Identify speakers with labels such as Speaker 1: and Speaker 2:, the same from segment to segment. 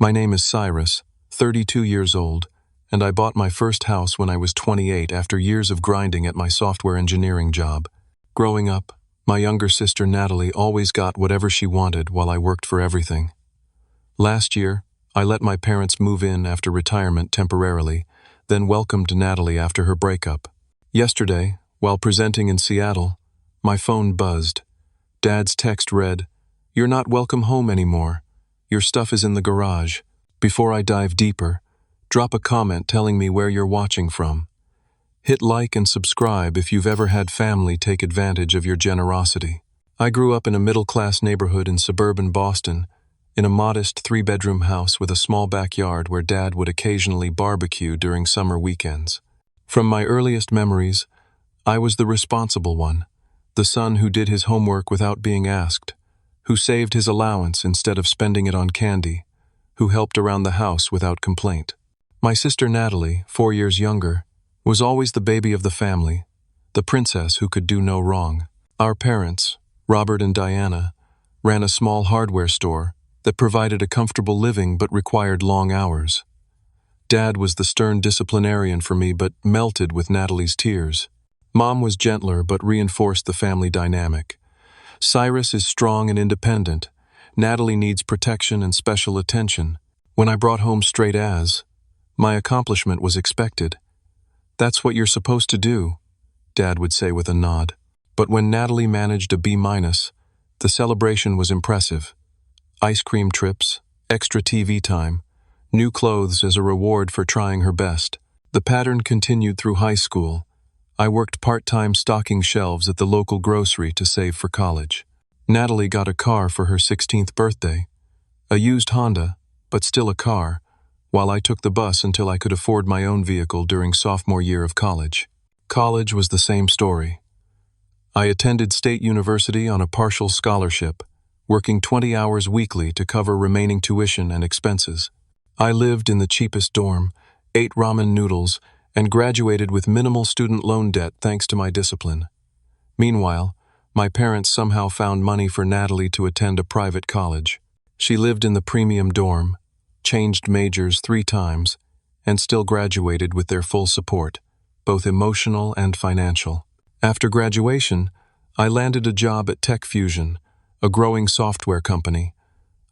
Speaker 1: My name is Cyrus, 32 years old, and I bought my first house when I was 28 after years of grinding at my software engineering job. Growing up, my younger sister Natalie always got whatever she wanted while I worked for everything. Last year, I let my parents move in after retirement temporarily, then welcomed Natalie after her breakup. Yesterday, while presenting in Seattle, my phone buzzed. Dad's text read, "You're not welcome home anymore. Your stuff is in the garage." Before I dive deeper, drop a comment telling me where you're watching from. Hit like and subscribe if you've ever had family take advantage of your generosity. I grew up in a middle-class neighborhood in suburban Boston, in a modest 3-bedroom house with a small backyard where Dad would occasionally barbecue during summer weekends. From my earliest memories, I was the responsible one, the son who did his homework without being asked, who saved his allowance instead of spending it on candy, who helped around the house without complaint. My sister Natalie, 4 years younger, was always the baby of the family, the princess who could do no wrong. Our parents, Robert and Diana, ran a small hardware store that provided a comfortable living but required long hours. Dad was the stern disciplinarian for me but melted with Natalie's tears. Mom was gentler but reinforced the family dynamic. Cyrus is strong and independent. Natalie needs protection and special attention. When I brought home straight A's, my accomplishment was expected. "That's what you're supposed to do," Dad would say with a nod. But when Natalie managed a B-, the celebration was impressive. Ice cream trips, extra TV time, new clothes as a reward for trying her best. The pattern continued through high school. I worked part-time stocking shelves at the local grocery to save for college. Natalie got a car for her 16th birthday, a used Honda, but still a car, while I took the bus until I could afford my own vehicle during sophomore year of college. College was the same story. I attended State University on a partial scholarship, working 20 hours weekly to cover remaining tuition and expenses. I lived in the cheapest dorm, ate ramen noodles, and graduated with minimal student loan debt thanks to my discipline. Meanwhile, my parents somehow found money for Natalie to attend a private college. She lived in the premium dorm, changed majors 3 times, and still graduated with their full support, both emotional and financial. After graduation, I landed a job at Tech Fusion, a growing software company.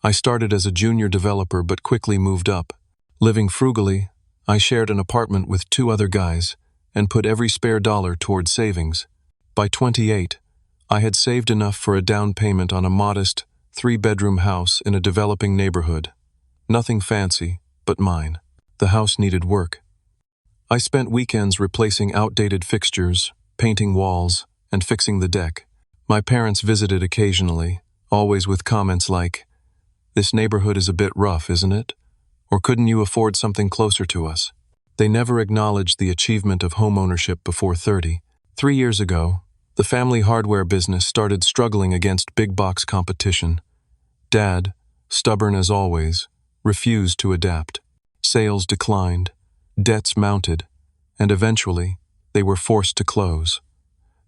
Speaker 1: I started as a junior developer but quickly moved up. Living frugally, I shared an apartment with 2 other guys and put every spare dollar toward savings. By 28, I had saved enough for a down payment on a modest 3-bedroom house in a developing neighborhood. Nothing fancy, but mine. The house needed work. I spent weekends replacing outdated fixtures, painting walls, and fixing the deck. My parents visited occasionally, always with comments like, "This neighborhood is a bit rough, isn't it? Or couldn't you afford something closer to us?" They never acknowledged the achievement of homeownership before 30. 3 years ago, the family hardware business started struggling against big-box competition. Dad, stubborn as always, refused to adapt. Sales declined, debts mounted, and eventually, they were forced to close.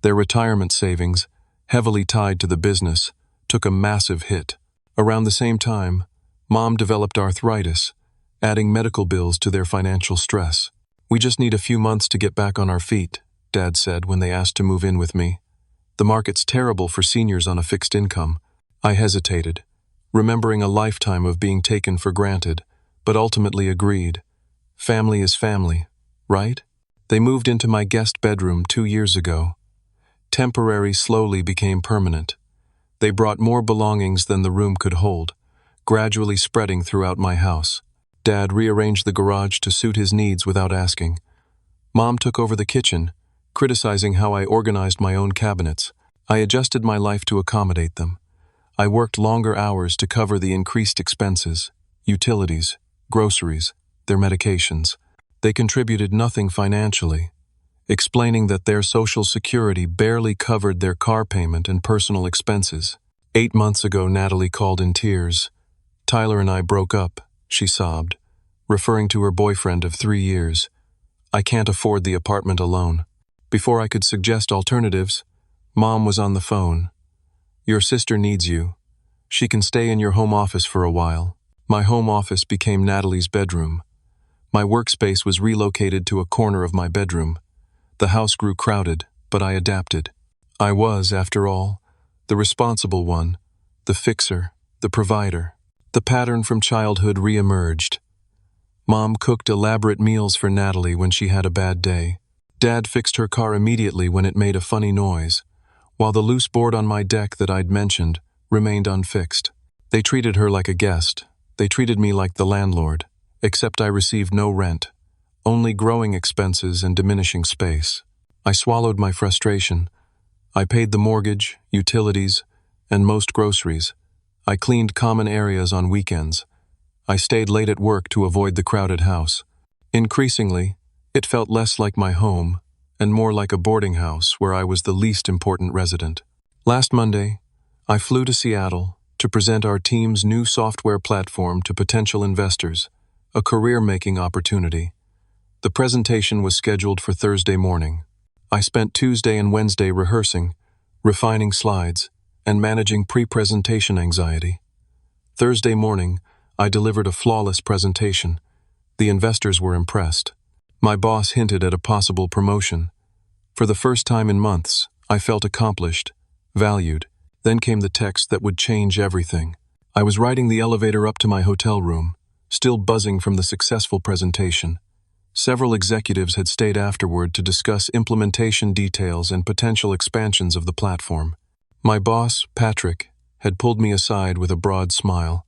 Speaker 1: Their retirement savings, heavily tied to the business, took a massive hit. Around the same time, Mom developed arthritis, adding medical bills to their financial stress. "We just need a few months to get back on our feet," Dad said when they asked to move in with me. "The market's terrible for seniors on a fixed income." I hesitated, remembering a lifetime of being taken for granted, but ultimately agreed. Family is family, right? They moved into my guest bedroom 2 years ago. Temporary slowly became permanent. They brought more belongings than the room could hold, gradually spreading throughout my house. Dad rearranged the garage to suit his needs without asking. Mom took over the kitchen, criticizing how I organized my own cabinets. I adjusted my life to accommodate them. I worked longer hours to cover the increased expenses, utilities, groceries, their medications. They contributed nothing financially, explaining that their Social Security barely covered their car payment and personal expenses. 8 months ago, Natalie called in tears. "Tyler and I broke up," she sobbed, referring to her boyfriend of 3 years. "I can't afford the apartment alone." Before I could suggest alternatives, Mom was on the phone. "Your sister needs you. She can stay in your home office for a while." My home office became Natalie's bedroom. My workspace was relocated to a corner of my bedroom. The house grew crowded, but I adapted. I was, after all, the responsible one, the fixer, the provider. The pattern from childhood re-emerged. Mom cooked elaborate meals for Natalie when she had a bad day. Dad fixed her car immediately when it made a funny noise, while the loose board on my deck that I'd mentioned remained unfixed. They treated her like a guest. They treated me like the landlord, except I received no rent, only growing expenses and diminishing space. I swallowed my frustration. I paid the mortgage, utilities, and most groceries. I cleaned common areas on weekends. I stayed late at work to avoid the crowded house. Increasingly, it felt less like my home and more like a boarding house where I was the least important resident. Last Monday, I flew to Seattle to present our team's new software platform to potential investors, a career-making opportunity. The presentation was scheduled for Thursday morning. I spent Tuesday and Wednesday rehearsing, refining slides, and managing pre-presentation anxiety. Thursday morning, I delivered a flawless presentation. The investors were impressed. My boss hinted at a possible promotion. For the first time in months, I felt accomplished, valued. Then came the text that would change everything. I was riding the elevator up to my hotel room, still buzzing from the successful presentation. Several executives had stayed afterward to discuss implementation details and potential expansions of the platform. My boss, Patrick, had pulled me aside with a broad smile.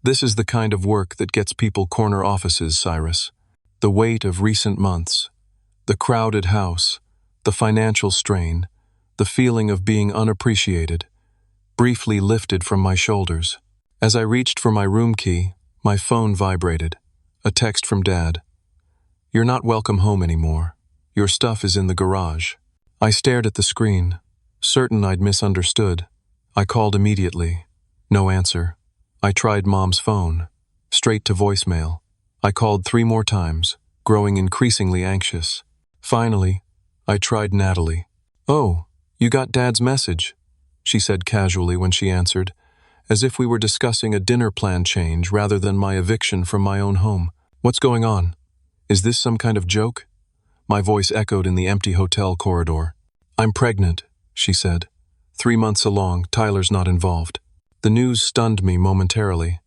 Speaker 1: "This is the kind of work that gets people corner offices, Cyrus. The weight of recent months, the crowded house, the financial strain, the feeling of being unappreciated, briefly lifted from my shoulders." As I reached for my room key, my phone vibrated. A text from Dad. "You're not welcome home anymore. Your stuff is in the garage." I stared at the screen, certain I'd misunderstood. I called immediately. No answer. I tried Mom's phone. Straight to voicemail. I called 3 more times, growing increasingly anxious. Finally, I tried Natalie. "Oh, you got Dad's message," she said casually when she answered, as if we were discussing a dinner plan change rather than my eviction from my own home. "What's going on? Is this some kind of joke?" My voice echoed in the empty hotel corridor. "I'm pregnant," she said. 3 months along, Tyler's not involved. The news stunned me momentarily.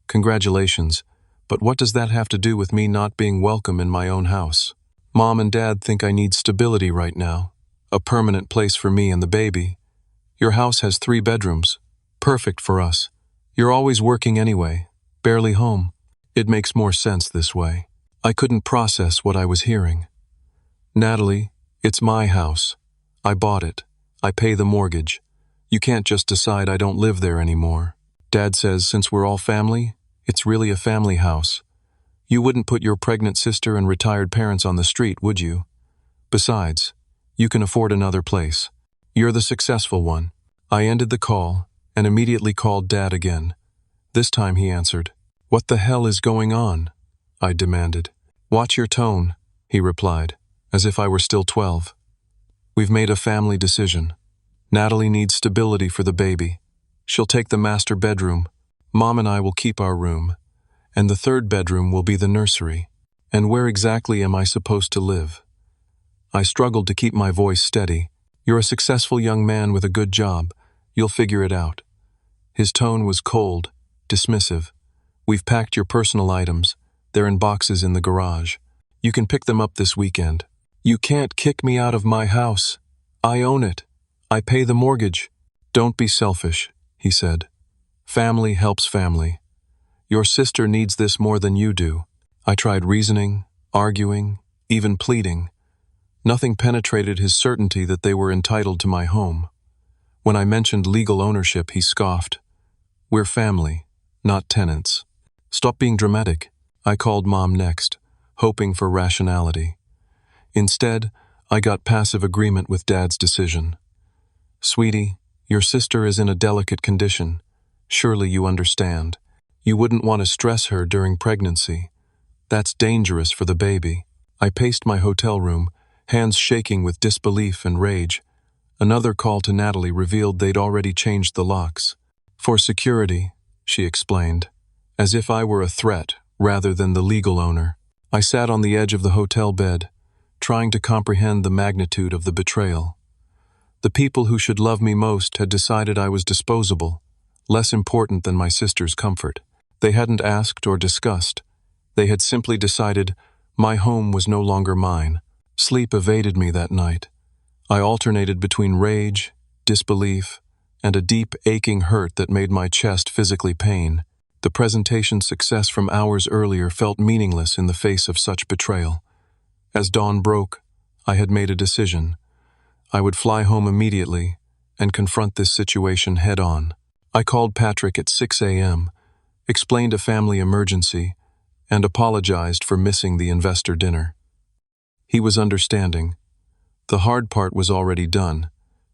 Speaker 1: "Congratulations, but what does that have to do with me not being welcome in my own house? Mom and Dad think I need stability right now, a permanent place for me and the baby. Your house has 3 bedrooms. Perfect for us. You're always working anyway, barely home. It makes more sense this way." I couldn't process what I was hearing. "Natalie, it's my house. I bought it. I pay the mortgage. You can't just decide I don't live there anymore. Dad says since we're all family, it's really a family house. You wouldn't put your pregnant sister and retired parents on the street, would you? Besides, you can afford another place. You're the successful one." I ended the call and immediately called Dad again. This time he answered. "What the hell is going on?" I demanded. "Watch your tone," he replied, as if I were still 12. "We've made a family decision. Natalie needs stability for the baby. She'll take the master bedroom. Mom and I will keep our room. And the 3rd bedroom will be the nursery. And where exactly am I supposed to live?" I struggled to keep my voice steady. "You're a successful young man with a good job. You'll figure it out." His tone was cold, dismissive. "We've packed your personal items. They're in boxes in the garage. You can pick them up this weekend." "You can't kick me out of my house. I own it. I pay the mortgage." "Don't be selfish," he said. "Family helps family. Your sister needs this more than you do." I tried reasoning, arguing, even pleading. Nothing penetrated his certainty that they were entitled to my home. When I mentioned legal ownership, he scoffed. "We're family, not tenants." "Stop being dramatic." I called Mom next, hoping for rationality. Instead, I got passive agreement with Dad's decision. "Sweetie, your sister is in a delicate condition. Surely you understand. You wouldn't want to stress her during pregnancy. That's dangerous for the baby." I paced my hotel room, hands shaking with disbelief and rage. Another call to Natalie revealed they'd already changed the locks. "For security," she explained. as if I were a threat rather than the legal owner. I sat on the edge of the hotel bed, trying to comprehend the magnitude of the betrayal. The people who should love me most had decided I was disposable, less important than my sister's comfort. They hadn't asked or discussed. They had simply decided my home was no longer mine. Sleep evaded me that night. I alternated between rage, disbelief, and a deep, aching hurt that made my chest physically pain. The presentation's success from hours earlier felt meaningless in the face of such betrayal. As dawn broke, I had made a decision. I would fly home immediately and confront this situation head-on. I called Patrick at 6 a.m., explained a family emergency, and apologized for missing the investor dinner. He was understanding. The hard part was already done,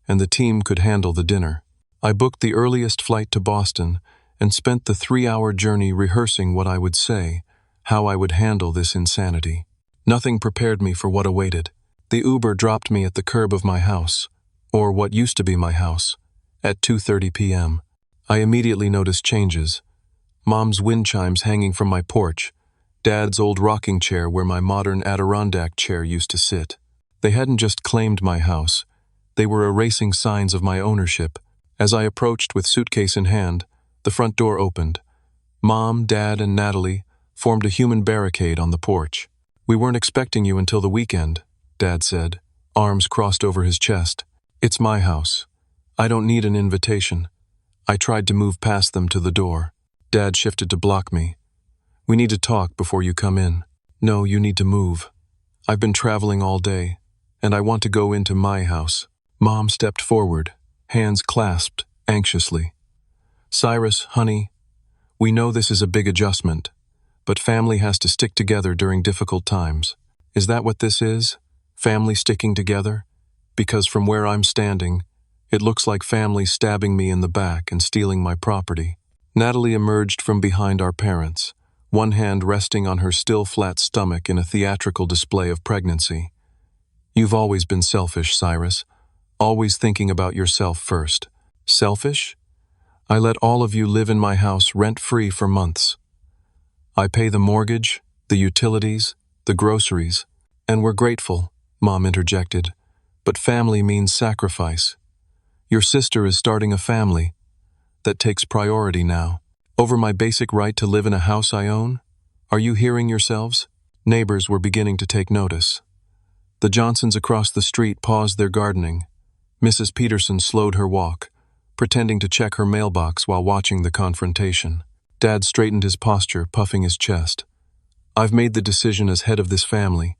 Speaker 1: and the team could handle the dinner. I booked the earliest flight to Boston and spent the 3-hour journey rehearsing what I would say, how I would handle this insanity. Nothing prepared me for what awaited. The Uber dropped me at the curb of my house, or what used to be my house, at 2:30 p.m. I immediately noticed changes. Mom's wind chimes hanging from my porch, Dad's old rocking chair where my modern Adirondack chair used to sit. They hadn't just claimed my house, they were erasing signs of my ownership. As I approached with suitcase in hand, the front door opened. Mom, Dad, and Natalie formed a human barricade on the porch. "We weren't expecting you until the weekend," Dad said, arms crossed over his chest. "It's my house. I don't need an invitation." I tried to move past them to the door. Dad shifted to block me. "We need to talk before you come in." "No, you need to move. I've been traveling all day, and I want to go into my house." Mom stepped forward, hands clasped anxiously. "Cyrus, honey, we know this is a big adjustment, but family has to stick together during difficult times. Is that what this is? Family sticking together? Because from where I'm standing, it looks like family stabbing me in the back and stealing my property." Natalie emerged from behind our parents, one hand resting on her still flat stomach in a theatrical display of pregnancy. "You've always been selfish, Cyrus. Always thinking about yourself first." "Selfish? I let all of you live in my house rent-free for months. I pay the mortgage, the utilities, the groceries, and we're grateful," Mom interjected. "But family means sacrifice. Your sister is starting a family. That takes priority now. Over my basic right to live in a house I own? Are you hearing yourselves?" Neighbors were beginning to take notice. The Johnsons across the street paused their gardening. Mrs. Peterson slowed her walk, pretending to check her mailbox while watching the confrontation. Dad straightened his posture, puffing his chest. "I've made the decision as head of this family.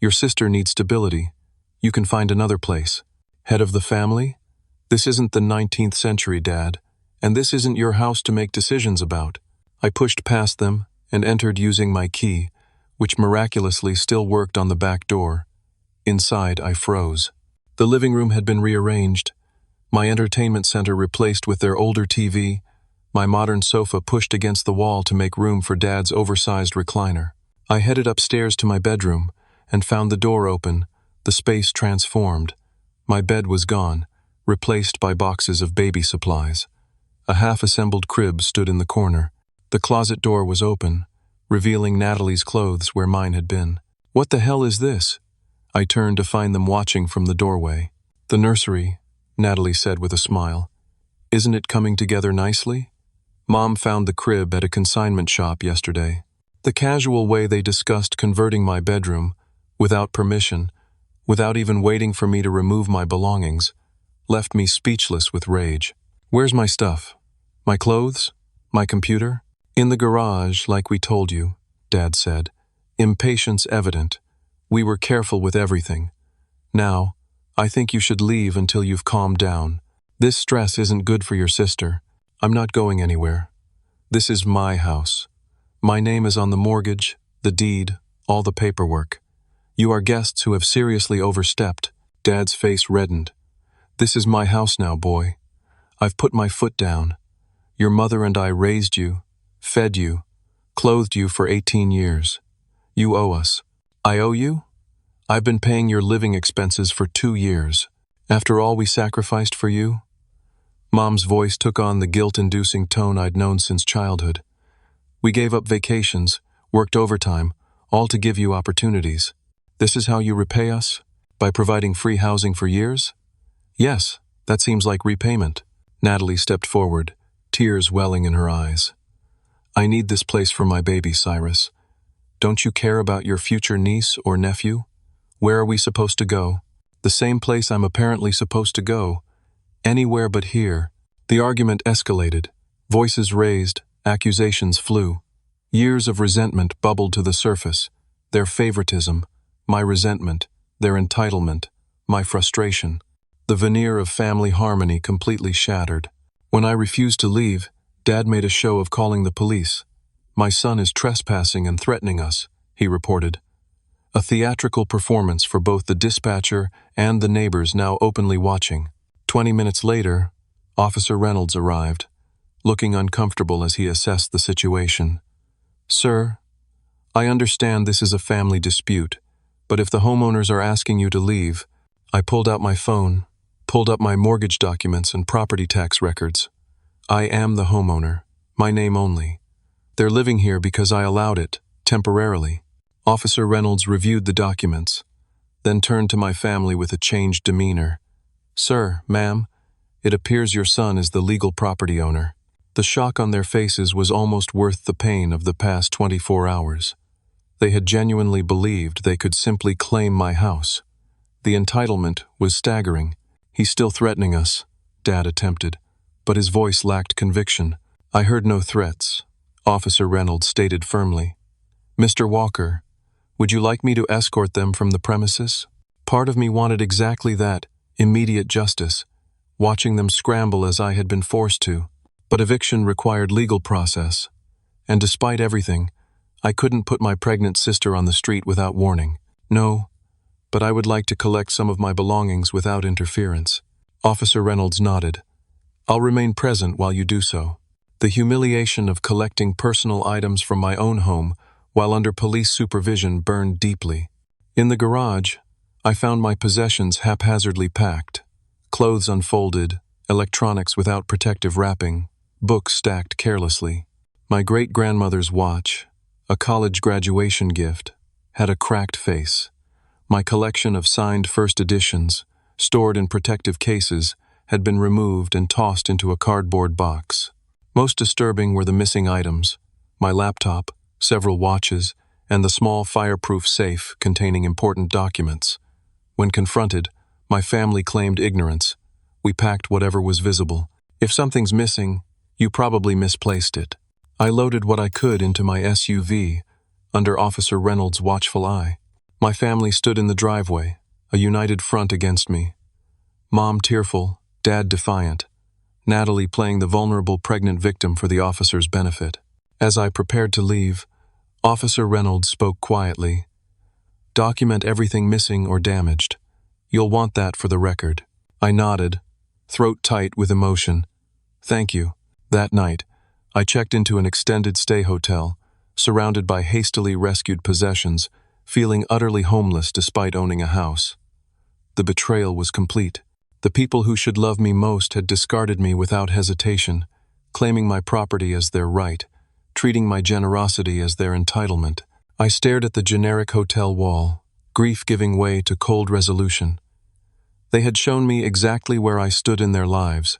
Speaker 1: Your sister needs stability. You can find another place." "Head of the family? This isn't the 19th century, Dad, and this isn't your house to make decisions about." I pushed past them and entered using my key, which miraculously still worked on the back door. Inside, I froze. The living room had been rearranged, my entertainment center replaced with their older TV, my modern sofa pushed against the wall to make room for Dad's oversized recliner. I headed upstairs to my bedroom and found the door open, the space transformed. My bed was gone, replaced by boxes of baby supplies. A half-assembled crib stood in the corner. The closet door was open, revealing Natalie's clothes where mine had been. "What the hell is this?" I turned to find them watching from the doorway. "The nursery," Natalie said with a smile. "Isn't it coming together nicely?" Mom found the crib at a consignment shop yesterday. The casual way they discussed converting my bedroom, without permission, without even waiting for me to remove my belongings, left me speechless with rage. "Where's my stuff? My clothes? My computer?" "In the garage, like we told you," Dad said. Impatience evident. "We were careful with everything. Now, I think you should leave until you've calmed down. This stress isn't good for your sister. I'm not going anywhere. This is my house. My name is on the mortgage, the deed, all the paperwork. You are guests who have seriously overstepped." Dad's face reddened. "This is my house now, boy. I've put my foot down. Your mother and I raised you, fed you, clothed you for 18 years. You owe us." "I owe you? I've been paying your living expenses for 2 years. After all we sacrificed for you?" Mom's voice took on the guilt-inducing tone I'd known since childhood. We gave up vacations, worked overtime, all to give you opportunities. This is how you repay us? By providing free housing for years? Yes, that seems like repayment. Natalie stepped forward, tears welling in her eyes. I need this place for my baby, Cyrus. Don't you care about your future niece or nephew? Where are we supposed to go? The same place I'm apparently supposed to go. Anywhere but here. The argument escalated. Voices raised, accusations flew. Years of resentment bubbled to the surface. Their favoritism, my resentment, their entitlement, my frustration. The veneer of family harmony completely shattered. When I refused to leave, Dad made a show of calling the police. My son is trespassing and threatening us, he reported. A theatrical performance for both the dispatcher and the neighbors now openly watching. 20 minutes later, Officer Reynolds arrived, looking uncomfortable as he assessed the situation. Sir, I understand this is a family dispute, but if the homeowners are asking you to leave, I pulled out my phone, pulled up my mortgage documents and property tax records. I am the homeowner, my name only. They're living here because I allowed it, temporarily. Officer Reynolds reviewed the documents, then turned to my family with a changed demeanor. Sir, ma'am, it appears your son is the legal property owner. The shock on their faces was almost worth the pain of the past 24 hours. They had genuinely believed they could simply claim my house. The entitlement was staggering. He's still threatening us, Dad attempted, but his voice lacked conviction. I heard no threats, Officer Reynolds stated firmly. Mr. Walker, would you like me to escort them from the premises? Part of me wanted exactly that, immediate justice, watching them scramble as I had been forced to. But eviction required legal process, and despite everything, I couldn't put my pregnant sister on the street without warning. No, but I would like to collect some of my belongings without interference. Officer Reynolds nodded. I'll remain present while you do so. The humiliation of collecting personal items from my own home while under police supervision burned deeply. In the garage, I found my possessions haphazardly packed. Clothes unfolded, electronics without protective wrapping, books stacked carelessly. My great-grandmother's watch, a college graduation gift, had a cracked face. My collection of signed first editions, stored in protective cases, had been removed and tossed into a cardboard box. Most disturbing were the missing items: my laptop, several watches, and the small fireproof safe containing important documents. When confronted, my family claimed ignorance. We packed whatever was visible. If something's missing, you probably misplaced it. I loaded what I could into my SUV, under Officer Reynolds' watchful eye. My family stood in the driveway, a united front against me. Mom tearful, Dad defiant, Natalie playing the vulnerable pregnant victim for the officer's benefit. As I prepared to leave, Officer Reynolds spoke quietly. Document everything missing or damaged. You'll want that for the record. I nodded, throat tight with emotion. Thank you. That night, I checked into an extended stay hotel, surrounded by hastily rescued possessions, feeling utterly homeless despite owning a house. The betrayal was complete. The people who should love me most had discarded me without hesitation, claiming my property as their right, treating my generosity as their entitlement. I stared at the generic hotel wall, grief giving way to cold resolution. They had shown me exactly where I stood in their lives,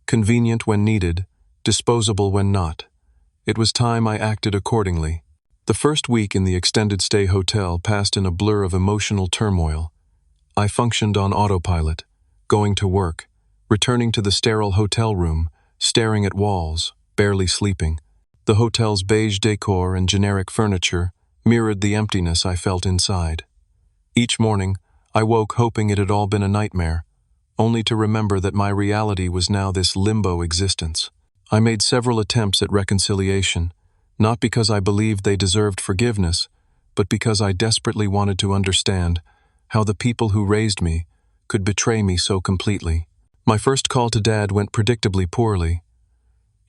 Speaker 1: convenient when needed, disposable when not. It was time I acted accordingly. The first week in the extended stay hotel passed in a blur of emotional turmoil. I functioned on autopilot, going to work, returning to the sterile hotel room, staring at walls, barely sleeping. The hotel's beige decor and generic furniture mirrored the emptiness I felt inside. Each morning, I woke hoping it had all been a nightmare, only to remember that my reality was now this limbo existence. I made several attempts at reconciliation, not because I believed they deserved forgiveness, but because I desperately wanted to understand how the people who raised me could betray me so completely. My first call to Dad went predictably poorly.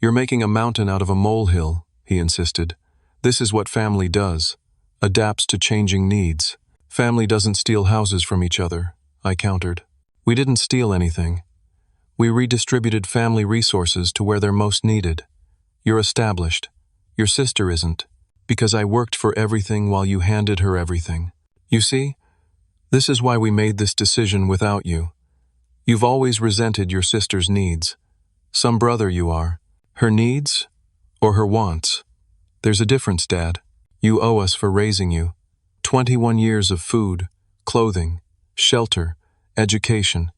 Speaker 1: You're making a mountain out of a molehill, he insisted. This is what family does, adapts to changing needs. Family doesn't steal houses from each other, I countered. We didn't steal anything. We redistributed family resources to where they're most needed. You're established. Your sister isn't, because I worked for everything while you handed her everything. You see, this is why we made this decision without you. You've always resented your sister's needs. Some brother you are. Her needs or her wants? There's a difference, Dad. You owe us for raising you. 21 years of food, clothing, shelter, education.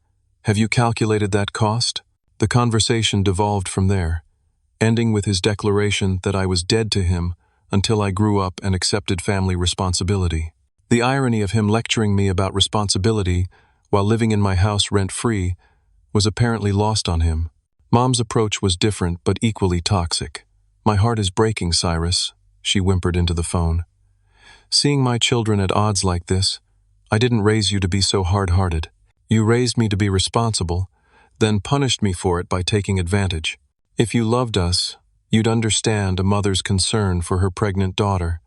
Speaker 1: Have you calculated that cost? The conversation devolved from there, ending with his declaration that I was dead to him until I grew up and accepted family responsibility. The irony of him lecturing me about responsibility while living in my house rent-free was apparently lost on him. Mom's approach was different but equally toxic. My heart is breaking, Cyrus, she whimpered into the phone. Seeing my children at odds like this, I didn't raise you to be so hard-hearted. You raised me to be responsible, then punished me for it by taking advantage. If you loved us, you'd understand a mother's concern for her pregnant daughter.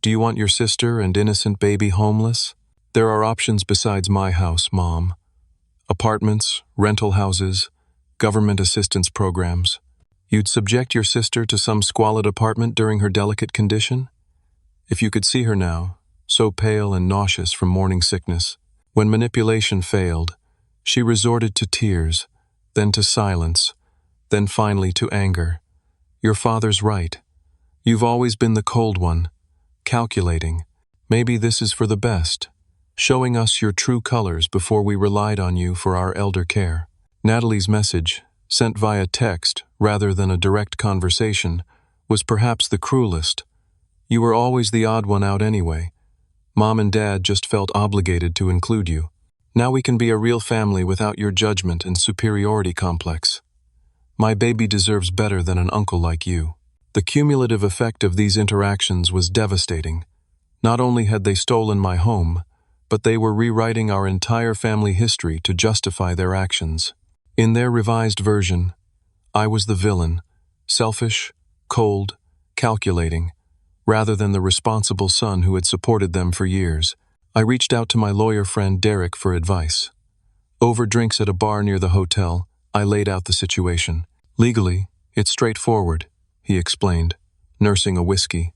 Speaker 1: Do you want your sister and innocent baby homeless? There are options besides my house, Mom. Apartments, rental houses, government assistance programs. You'd subject your sister to some squalid apartment during her delicate condition? If you could see her now, so pale and nauseous from morning sickness. When manipulation failed, she resorted to tears, then to silence, then finally to anger. Your father's right. You've always been the cold one, calculating. Maybe this is for the best, showing us your true colors before we relied on you for our elder care. Natalie's message, sent via text rather than a direct conversation, was perhaps the cruelest. You were always the odd one out anyway. Mom and Dad just felt obligated to include you. Now we can be a real family without your judgment and superiority complex. My baby deserves better than an uncle like you. The cumulative effect of these interactions was devastating. Not only had they stolen my home, but they were rewriting our entire family history to justify their actions. In their revised version, I was the villain, selfish, cold, calculating, rather than the responsible son who had supported them for years. I reached out to my lawyer friend Derek for advice. Over drinks at a bar near the hotel, I laid out the situation. Legally, it's straightforward, he explained, nursing a whiskey.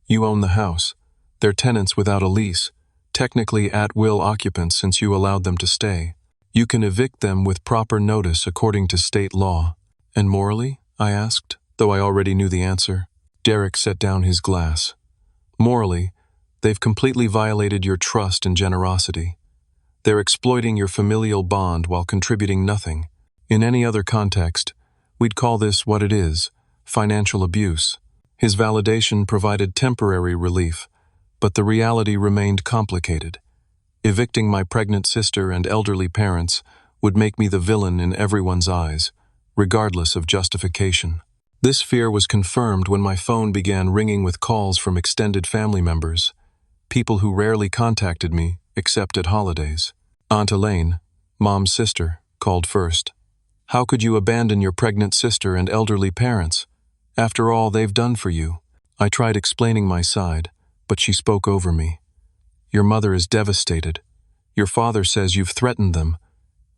Speaker 1: You own the house. They're tenants without a lease, technically at-will occupants since you allowed them to stay. You can evict them with proper notice according to state law. And morally? I asked, though I already knew the answer. Derek set down his glass. Morally, they've completely violated your trust and generosity. They're exploiting your familial bond while contributing nothing. In any other context, we'd call this what it is, financial abuse. His validation provided temporary relief, but the reality remained complicated. Evicting my pregnant sister and elderly parents would make me the villain in everyone's eyes, regardless of justification. This fear was confirmed when my phone began ringing with calls from extended family members, people who rarely contacted me except at holidays. Aunt Elaine, Mom's sister, called first. How could you abandon your pregnant sister and elderly parents? After all they've done for you. I tried explaining my side, but she spoke over me. Your mother is devastated. Your father says you've threatened them.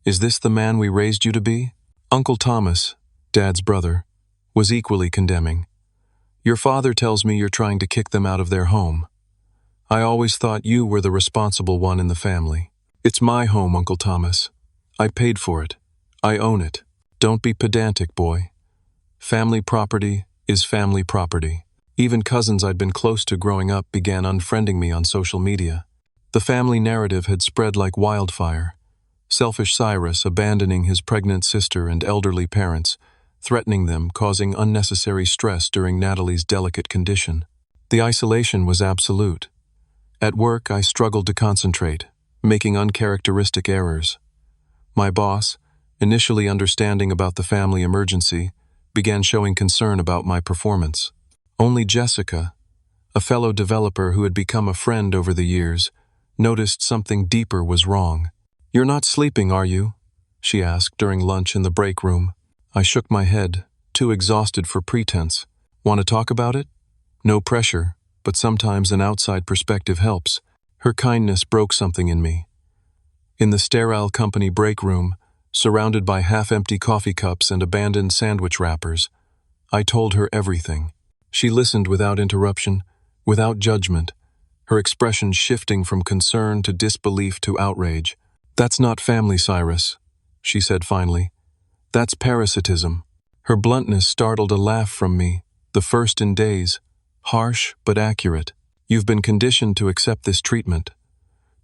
Speaker 1: Is this the man we raised you to be? Uncle Thomas, Dad's brother, was equally condemning. Your father tells me you're trying to kick them out of their home. I always thought you were the responsible one in the family. It's my home, Uncle Thomas. I paid for it. I own it. Don't be pedantic, boy. Family property is family property. Even cousins I'd been close to growing up began unfriending me on social media. The family narrative had spread like wildfire. Selfish Cyrus abandoning his pregnant sister and elderly parents, threatening them, causing unnecessary stress during Natalie's delicate condition. The isolation was absolute. At work, I struggled to concentrate, making uncharacteristic errors. My boss, initially understanding about the family emergency, began showing concern about my performance. Only Jessica, a fellow developer who had become a friend over the years, noticed something deeper was wrong. You're not sleeping, are you? She asked during lunch in the break room. I shook my head, too exhausted for pretense. Want to talk about it? No pressure, but sometimes an outside perspective helps. Her kindness broke something in me. In the sterile company break room, surrounded by half-empty coffee cups and abandoned sandwich wrappers, I told her everything. She listened without interruption, without judgment, her expression shifting from concern to disbelief to outrage. "That's not family, Cyrus," she said finally. "That's parasitism." Her bluntness startled a laugh from me, the first in days, harsh but accurate. "You've been conditioned to accept this treatment,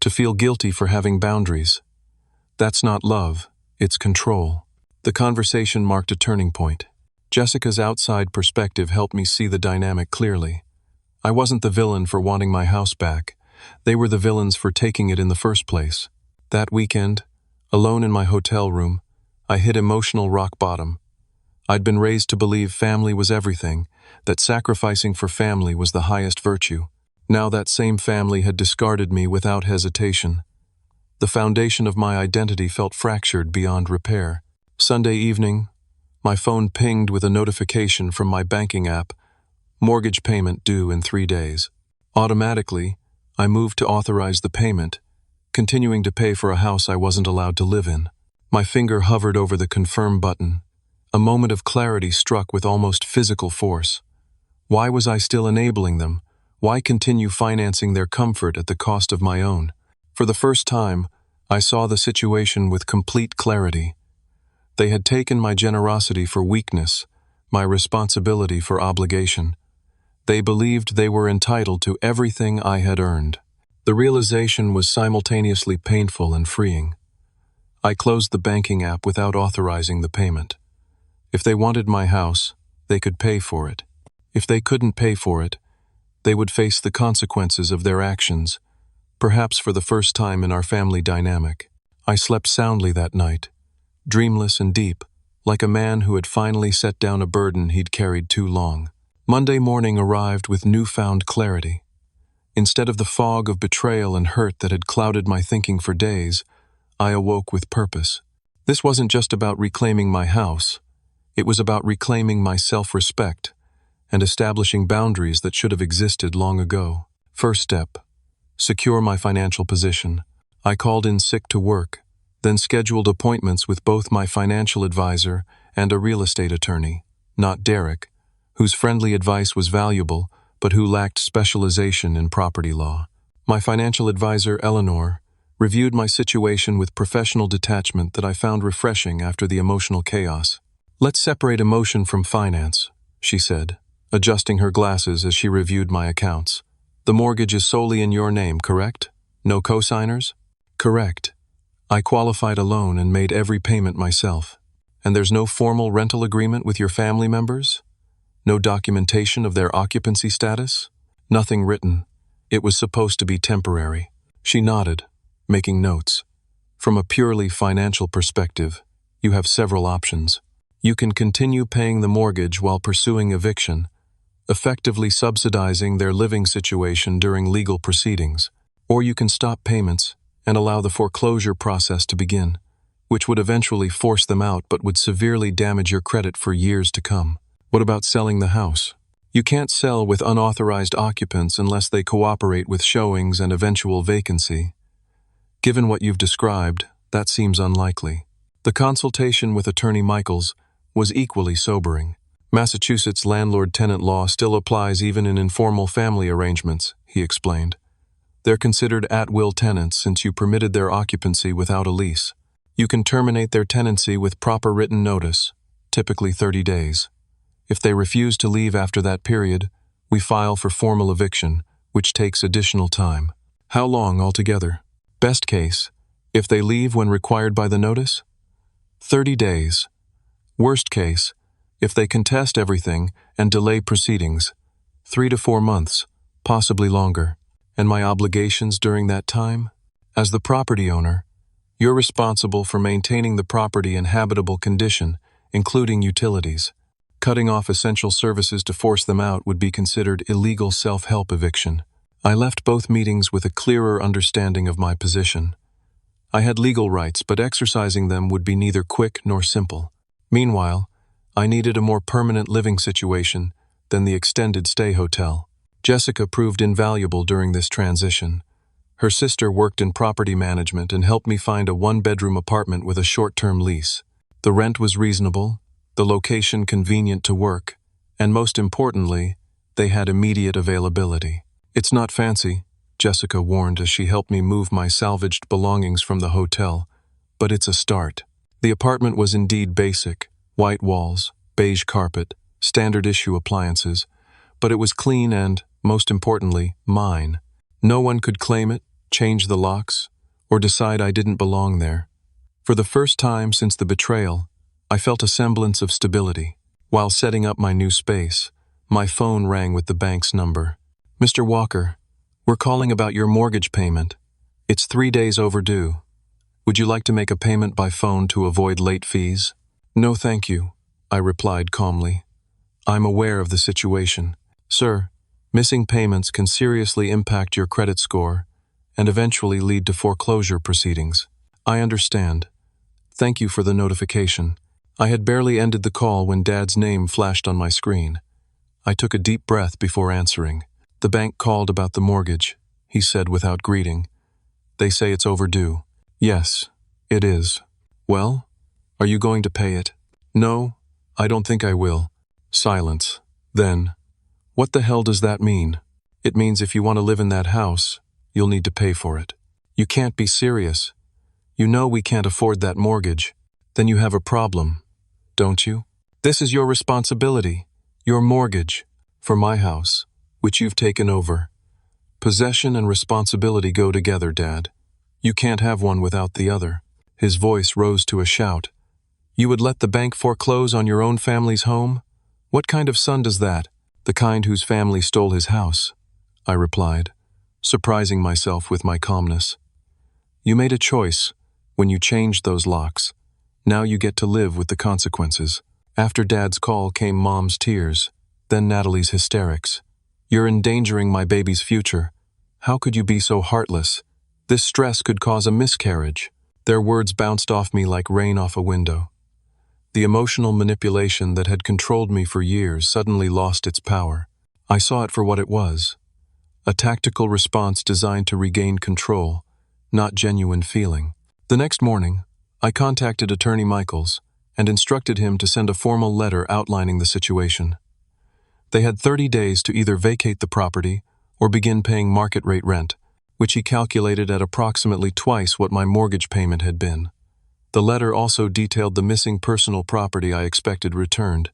Speaker 1: to feel guilty for having boundaries. That's not love, it's control." The conversation marked a turning point. Jessica's outside perspective helped me see the dynamic clearly. I wasn't the villain for wanting my house back. They were the villains for taking it in the first place. That weekend, alone in my hotel room, I hit emotional rock bottom. I'd been raised to believe family was everything, that sacrificing for family was the highest virtue. Now that same family had discarded me without hesitation. The foundation of my identity felt fractured beyond repair. Sunday evening, my phone pinged with a notification from my banking app, mortgage payment due in 3 days. Automatically, I moved to authorize the payment, continuing to pay for a house I wasn't allowed to live in. My finger hovered over the confirm button. A moment of clarity struck with almost physical force. Why was I still enabling them? Why continue financing their comfort at the cost of my own? For the first time, I saw the situation with complete clarity. They had taken my generosity for weakness, my responsibility for obligation. They believed they were entitled to everything I had earned. The realization was simultaneously painful and freeing. I closed the banking app without authorizing the payment. If they wanted my house, they could pay for it. If they couldn't pay for it, they would face the consequences of their actions, perhaps for the first time in our family dynamic. I slept soundly that night, dreamless and deep, like a man who had finally set down a burden he'd carried too long. Monday morning arrived with newfound clarity. Instead of the fog of betrayal and hurt that had clouded my thinking for days, I awoke with purpose. This wasn't just about reclaiming my house. It was about reclaiming my self-respect and establishing boundaries that should have existed long ago. First step: secure my financial position. I called in sick to work, then scheduled appointments with both my financial advisor and a real estate attorney, not Derek, whose friendly advice was valuable but who lacked specialization in property law. My financial advisor, Eleanor, reviewed my situation with professional detachment that I found refreshing after the emotional chaos. "Let's separate emotion from finance," she said, adjusting her glasses as she reviewed my accounts. "The mortgage is solely in your name, correct? No co-signers?" "Correct. I qualified alone and made every payment myself." "And there's no formal rental agreement with your family members? No documentation of their occupancy status?" "Nothing written. It was supposed to be temporary." She nodded, making notes. "From a purely financial perspective, you have several options. You can continue paying the mortgage while pursuing eviction, effectively subsidizing their living situation during legal proceedings. Or you can stop payments and allow the foreclosure process to begin, which would eventually force them out but would severely damage your credit for years to come." "What about selling the house?" "You can't sell with unauthorized occupants unless they cooperate with showings and eventual vacancy. Given what you've described, that seems unlikely." The consultation with Attorney Michaels was equally sobering. "Massachusetts landlord-tenant law still applies even in informal family arrangements," he explained. "They're considered at-will tenants since you permitted their occupancy without a lease. You can terminate their tenancy with proper written notice, typically 30 days. If they refuse to leave after that period, we file for formal eviction, which takes additional time." "How long altogether?" "Best case, if they leave when required by the notice, 30 days. Worst case, if they contest everything and delay proceedings, 3 to 4 months, possibly longer." "And my obligations during that time?" "As the property owner, you're responsible for maintaining the property in habitable condition, including utilities. Cutting off essential services to force them out would be considered illegal self-help eviction." I left both meetings with a clearer understanding of my position. I had legal rights, but exercising them would be neither quick nor simple. Meanwhile, I needed a more permanent living situation than the extended stay hotel. Jessica proved invaluable during this transition. Her sister worked in property management and helped me find a 1-bedroom apartment with a short-term lease. The rent was reasonable, the location convenient to work, and most importantly, They had immediate availability. "It's not fancy," Jessica warned as she helped me move my salvaged belongings from the hotel, "but it's a start." The apartment was indeed basic: white walls, beige carpet, standard issue appliances, but it was clean and, most importantly, mine. No one could claim it, change the locks, or decide I didn't belong there. For the first time since the betrayal, I felt a semblance of stability. While setting up my new space, my phone rang with the bank's number. "Mr. Walker, we're calling about your mortgage payment. It's 3 days overdue. Would you like to make a payment by phone to avoid late fees?" "No, thank you," I replied calmly. "I'm aware of the situation. Sir, missing payments can seriously impact your credit score and eventually lead to foreclosure proceedings. I understand. Thank you for the notification." I had barely ended the call when Dad's name flashed on my screen. I took a deep breath before answering. "The bank called about the mortgage," he said without greeting. "They say it's overdue." "Yes, it is." "Well, are you going to pay it?" "No, I don't think I will." Silence. Then, "What the hell does that mean?" "It means if you want to live in that house, you'll need to pay for it." "You can't be serious. You know we can't afford that mortgage." "Then you have a problem, don't you? This is your responsibility, your mortgage, for my house, which you've taken over. Possession and responsibility go together, Dad. You can't have one without the other." His voice rose to a shout. "You would let the bank foreclose on your own family's home? What kind of son does that?" "The kind whose family stole his house," I replied, surprising myself with my calmness. "You made a choice when you changed those locks. Now you get to live with the consequences." After Dad's call came Mom's tears, then Natalie's hysterics. "You're endangering my baby's future. How could you be so heartless? This stress could cause a miscarriage." Their words bounced off me like rain off a window. The emotional manipulation that had controlled me for years suddenly lost its power. I saw it for what it was: a tactical response designed to regain control, not genuine feeling. The next morning, I contacted Attorney Michaels and instructed him to send a formal letter outlining the situation. They had 30 days to either vacate the property or begin paying market-rate rent, which he calculated at approximately twice what my mortgage payment had been. The letter also detailed the missing personal property I expected returned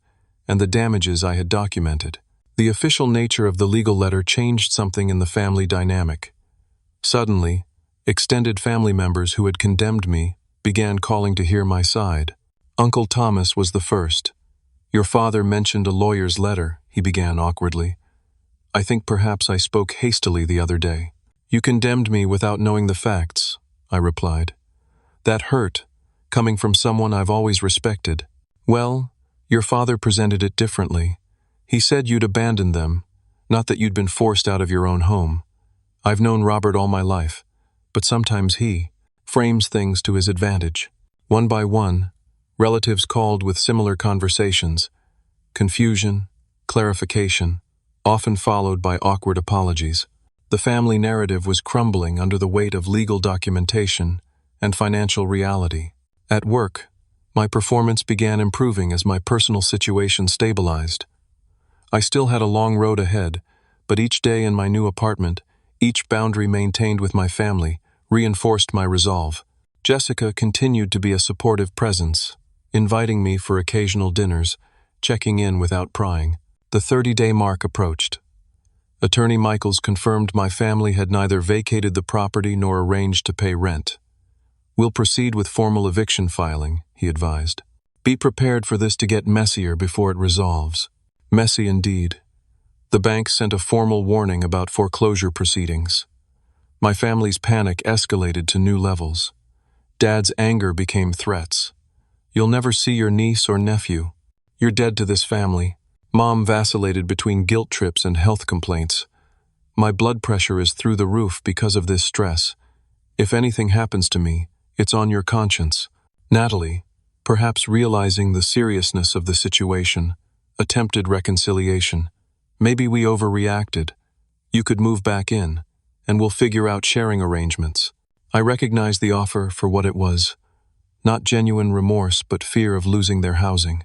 Speaker 1: and the damages I had documented. The official nature of the legal letter changed something in the family dynamic. Suddenly, extended family members who had condemned me began calling to hear my side. Uncle Thomas was the first. "Your father mentioned a lawyer's letter," he began awkwardly. "I think perhaps I spoke hastily the other day." "You condemned me without knowing the facts," I replied. "That hurt, coming from someone I've always respected." "Well, your father presented it differently. He said you'd abandoned them, not that you'd been forced out of your own home. I've known Robert all my life, but sometimes he frames things to his advantage." One by one, relatives called with similar conversations: confusion, clarification, often followed by awkward apologies. The family narrative was crumbling under the weight of legal documentation and financial reality. At work, my performance began improving as my personal situation stabilized. I still had a long road ahead, but each day in my new apartment, each boundary maintained with my family, reinforced my resolve. Jessica continued to be a supportive presence, inviting me for occasional dinners, checking in without prying. The 30-day mark approached. Attorney Michaels confirmed my family had neither vacated the property nor arranged to pay rent. "We'll proceed with formal eviction filing," he advised. "Be prepared for this to get messier before it resolves." Messy indeed. The bank sent a formal warning about foreclosure proceedings. My family's panic escalated to new levels. Dad's anger became threats. "You'll never see your niece or nephew. You're dead to this family." Mom vacillated between guilt trips and health complaints. "My blood pressure is through the roof because of this stress. If anything happens to me, it's on your conscience." Natalie, perhaps realizing the seriousness of the situation, attempted reconciliation. "Maybe we overreacted. You could move back in, and we'll figure out sharing arrangements." I recognized the offer for what it was: not genuine remorse, but fear of losing their housing.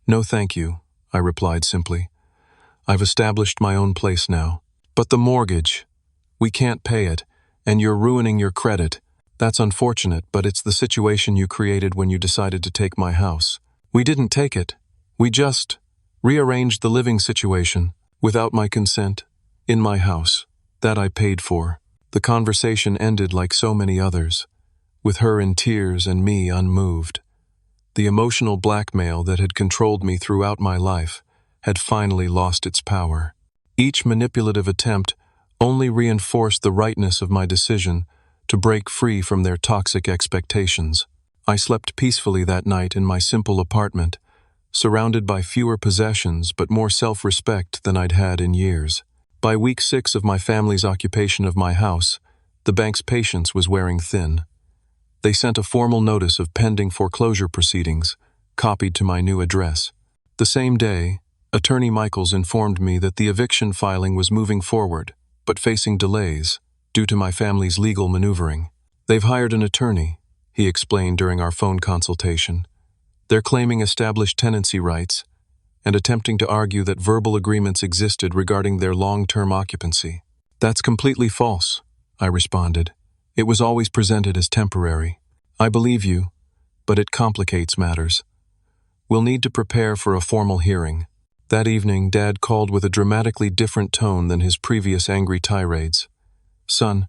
Speaker 1: "No, thank you," I replied simply. I've established my own place now. But the mortgage, we can't pay it, and you're ruining your credit. That's unfortunate, but it's the situation you created when you decided to take my house. We didn't take it. We just rearranged the living situation, without my consent, in my house. That I paid for. The conversation ended like so many others, with her in tears and me unmoved. The emotional blackmail that had controlled me throughout my life had finally lost its power. Each manipulative attempt only reinforced the rightness of my decision to break free from their toxic expectations. I slept peacefully that night in my simple apartment, surrounded by fewer possessions but more self-respect than I'd had in years. By week 6 of my family's occupation of my house, the bank's patience was wearing thin. They sent a formal notice of pending foreclosure proceedings, copied to my new address. The same day, Attorney Michaels informed me that the eviction filing was moving forward, but facing delays, due to my family's legal maneuvering. They've hired an attorney, he explained during our phone consultation. They're claiming established tenancy rights and attempting to argue that verbal agreements existed regarding their long-term occupancy. That's completely false, I responded. It was always presented as temporary. I believe you, but it complicates matters. We'll need to prepare for a formal hearing. That evening, Dad called with a dramatically different tone than his previous angry tirades. Son,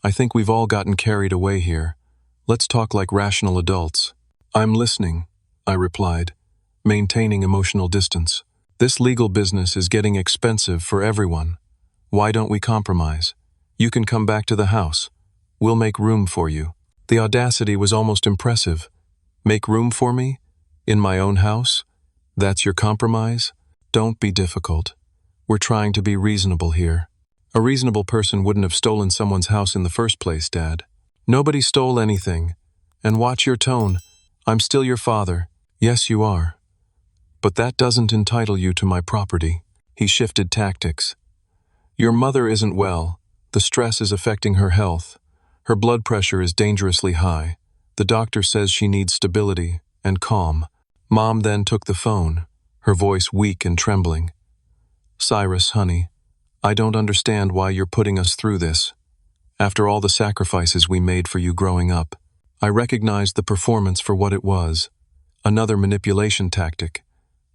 Speaker 1: I think we've all gotten carried away here. Let's talk like rational adults. I'm listening, I replied, maintaining emotional distance. This legal business is getting expensive for everyone. Why don't we compromise? You can come back to the house. We'll make room for you. The audacity was almost impressive. Make room for me? In my own house? That's your compromise? Don't be difficult. We're trying to be reasonable here. A reasonable person wouldn't have stolen someone's house in the first place, Dad. Nobody stole anything. And watch your tone. I'm still your father. Yes, you are. But that doesn't entitle you to my property. He shifted tactics. Your mother isn't well. The stress is affecting her health. Her blood pressure is dangerously high. The doctor says she needs stability and calm. Mom then took the phone, her voice weak and trembling. Cyrus, honey, I don't understand why you're putting us through this. After all the sacrifices we made for you growing up, I recognized the performance for what it was. Another manipulation tactic.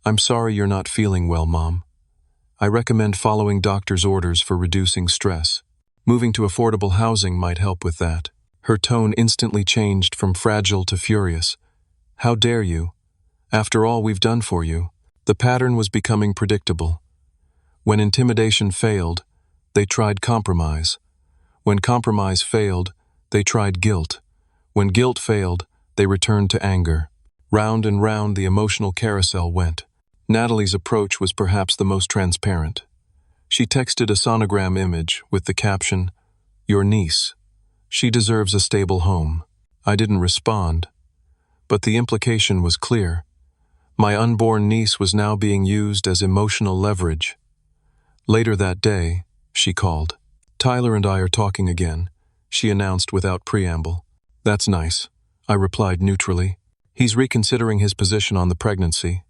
Speaker 1: I'm sorry you're not feeling well, Mom. I recommend following doctor's orders for reducing stress. Moving to affordable housing might help with that. Her tone instantly changed from fragile to furious. How dare you? After all we've done for you. The pattern was becoming predictable. When intimidation failed, they tried compromise. When compromise failed, they tried guilt. When guilt failed, they returned to anger. Round and round the emotional carousel went. Natalie's approach was perhaps the most transparent. She texted a sonogram image with the caption, "Your niece. She deserves a stable home." I didn't respond, but the implication was clear. My unborn niece was now being used as emotional leverage. Later that day, she called. "Tyler and I are talking again," she announced without preamble. "That's nice," I replied neutrally. "He's reconsidering his position on the pregnancy.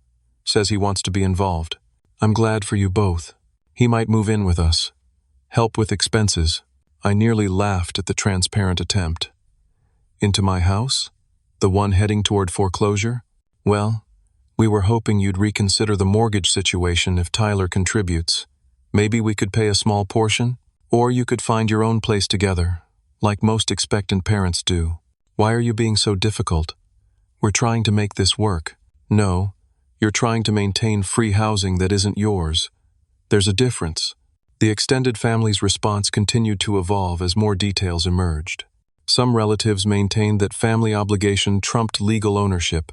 Speaker 1: Says he wants to be involved. I'm glad for you both. He might move in with us. Help with expenses." I nearly laughed at the transparent attempt. Into my house? The one heading toward foreclosure? Well, we were hoping you'd reconsider the mortgage situation if Tyler contributes. Maybe we could pay a small portion? Or you could find your own place together, like most expectant parents do. Why are you being so difficult? We're trying to make this work. No, you're trying to maintain free housing that isn't yours. There's a difference. The extended family's response continued to evolve as more details emerged. Some relatives maintained that family obligation trumped legal ownership,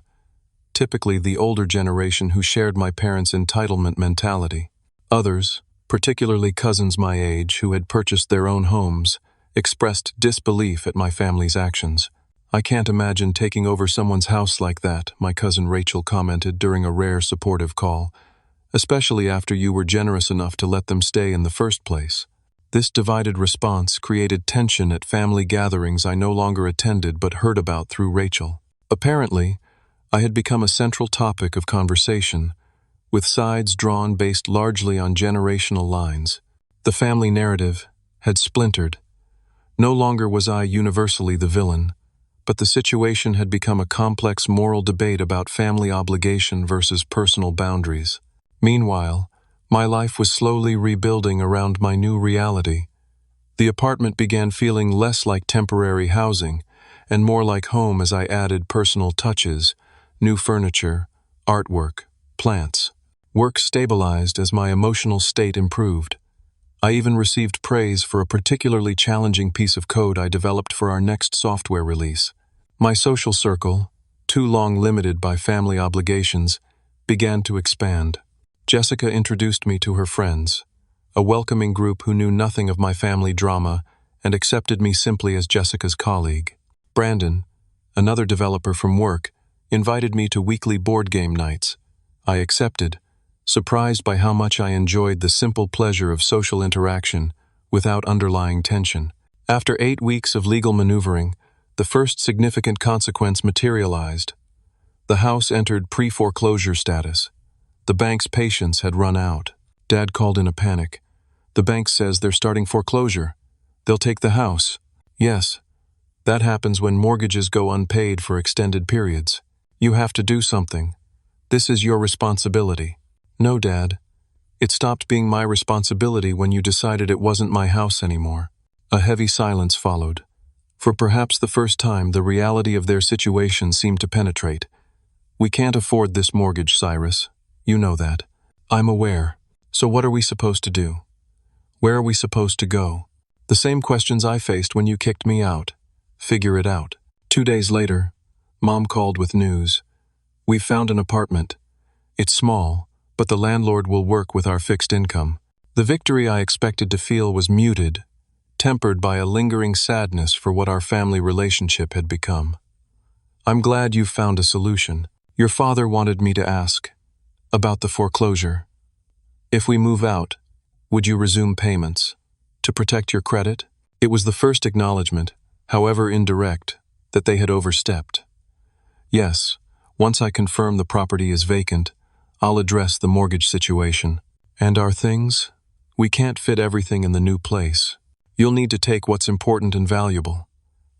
Speaker 1: typically the older generation who shared my parents' entitlement mentality. Others, particularly cousins my age who had purchased their own homes, expressed disbelief at my family's actions. "I can't imagine taking over someone's house like that," my cousin Rachel commented during a rare supportive call, "especially after you were generous enough to let them stay in the first place." This divided response created tension at family gatherings I no longer attended but heard about through Rachel. Apparently, I had become a central topic of conversation, with sides drawn based largely on generational lines. The family narrative had splintered. No longer was I universally the villain, but the situation had become a complex moral debate about family obligation versus personal boundaries. Meanwhile, my life was slowly rebuilding around my new reality. The apartment began feeling less like temporary housing and more like home as I added personal touches, new furniture, artwork, plants. Work stabilized as my emotional state improved. I even received praise for a particularly challenging piece of code I developed for our next software release. My social circle, too long limited by family obligations, began to expand. Jessica introduced me to her friends, a welcoming group who knew nothing of my family drama and accepted me simply as Jessica's colleague. Brandon, another developer from work, invited me to weekly board game nights. I accepted, surprised by how much I enjoyed the simple pleasure of social interaction without underlying tension. After 8 weeks of legal maneuvering, the first significant consequence materialized. The house entered pre-foreclosure status. The bank's patience had run out. Dad called in a panic. The bank says they're starting foreclosure. They'll take the house. Yes, that happens when mortgages go unpaid for extended periods. You have to do something. This is your responsibility. No, Dad. It stopped being my responsibility when you decided it wasn't my house anymore. A heavy silence followed. For perhaps the first time, the reality of their situation seemed to penetrate. We can't afford this mortgage, Cyrus. You know that. I'm aware. So what are we supposed to do? Where are we supposed to go? The same questions I faced when you kicked me out. Figure it out. 2 days later, Mom called with news. We've found an apartment. It's small, but the landlord will work with our fixed income. The victory I expected to feel was muted, tempered by a lingering sadness for what our family relationship had become. I'm glad you've found a solution. Your father wanted me to ask about the foreclosure. If we move out, would you resume payments to protect your credit? It was the first acknowledgement, however indirect, that they had overstepped. Yes, once I confirm the property is vacant, I'll address the mortgage situation. And our things? We can't fit everything in the new place. You'll need to take what's important and valuable.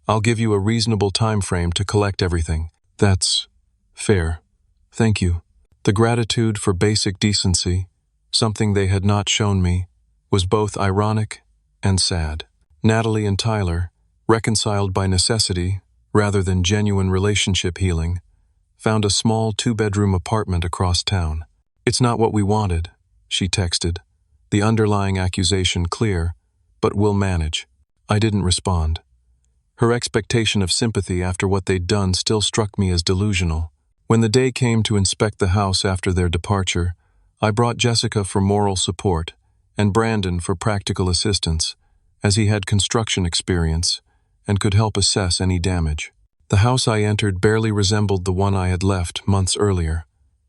Speaker 1: I'll give you a reasonable time frame to collect everything. That's fair. Thank you. The gratitude for basic decency, something they had not shown me, was both ironic and sad. Natalie and Tyler, reconciled by necessity rather than genuine relationship healing, found a small 2-bedroom apartment across town. It's not what we wanted, she texted, the underlying accusation clear, but we'll manage. I didn't respond. Her expectation of sympathy after what they'd done still struck me as delusional. When the day came to inspect the house after their departure, I brought Jessica for moral support and Brandon for practical assistance, as he had construction experience and could help assess any damage. The house I entered barely resembled the one I had left months earlier.